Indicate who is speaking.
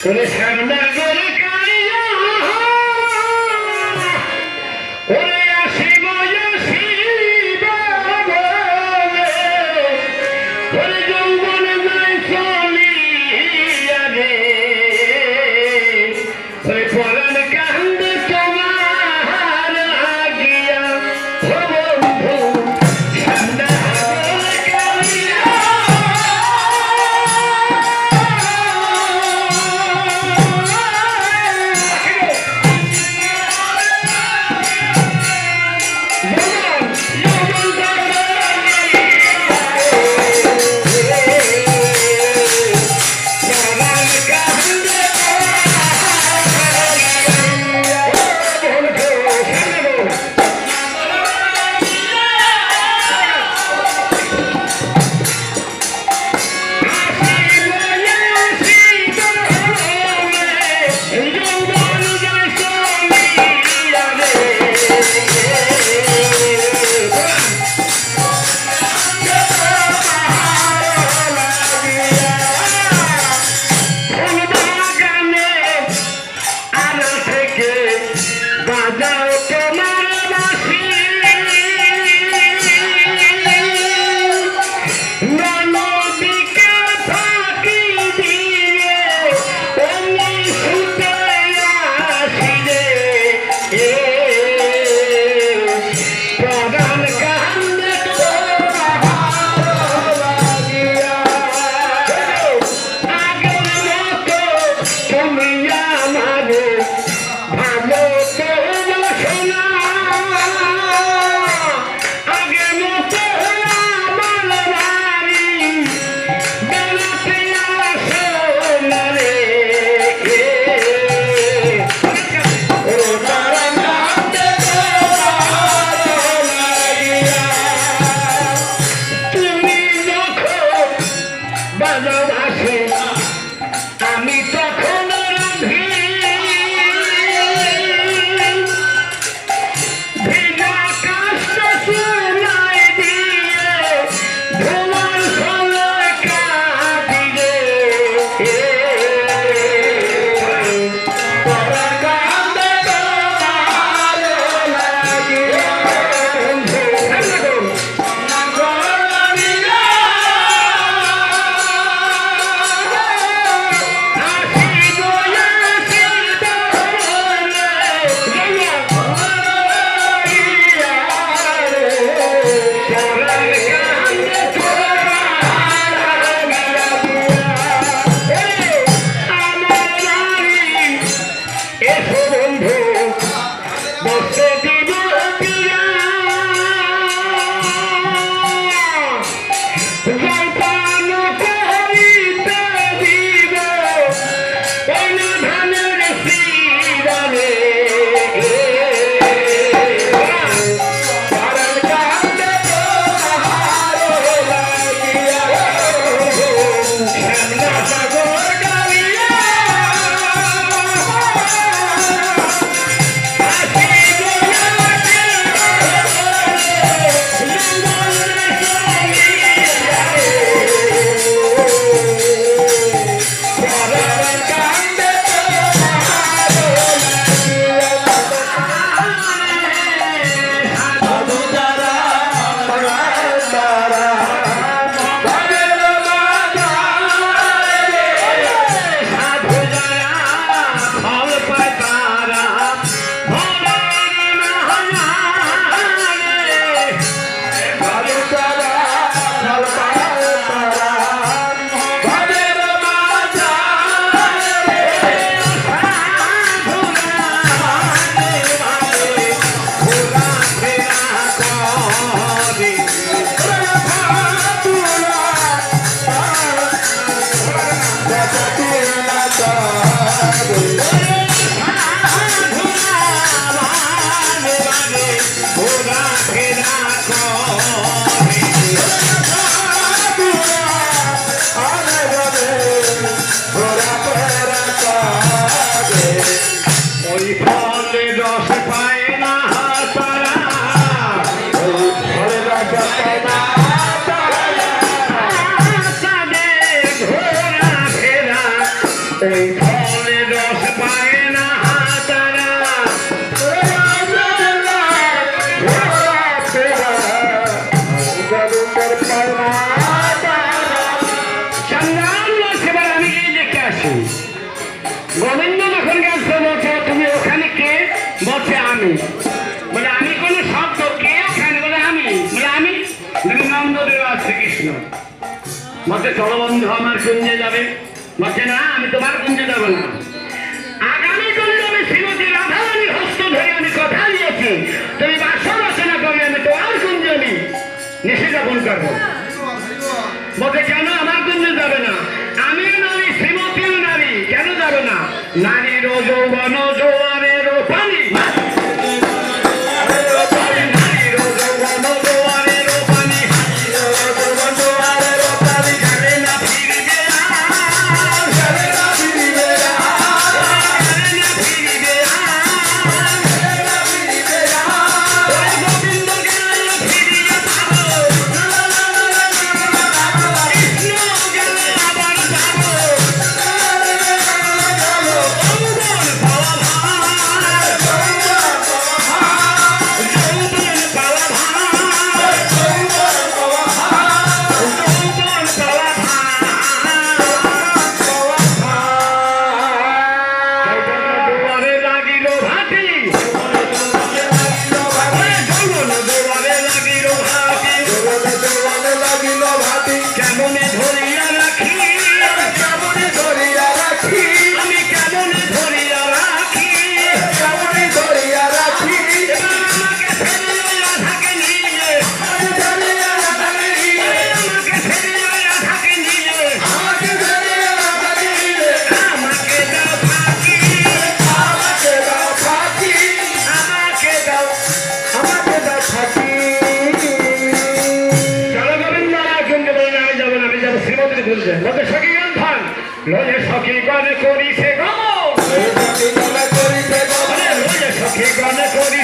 Speaker 1: করে সামনে করে কালিয়া ওরে আসিব আসিব ওরে যৌবন নাই চলিয়া রে ওরে পরাণ কান্দে তোমার আগিয়া বন্ধু সামনে করে কালিয়া Hey, বলে রস পায় না তারা সেবার আমি গিয়ে দেখে আসি গোবিন্দ যখন গেছে বলছে তুমি ওখানে কে বলছে আমি বলে আমি কোন শব্দ কে ওখানে বলে আমি বলে আমি নন্দদেব আর শ্রীকৃষ্ণ বলছে চলো বন্ধু আমার কুঞ্জে যাবে বলছে না আমি তোমার কুঞ্জে যাবো না আগামী কুঞ্জে আমি শ্রীমতী রাধারানীর হস্ত ধরে আমি কথা দিয়েছি তুমি বাসা রচনা করলে আমি তোমার কুঞ্জে আমি নিষেধাপন করবো বলছে কেন আমার কুঞ্জে যাবে না আমিও নারী শ্রীমতীও নারী কেন যাবে না নারীর যৌবন জোয়ারের পানি সখী গণে করি সে গমন সখী গণে করি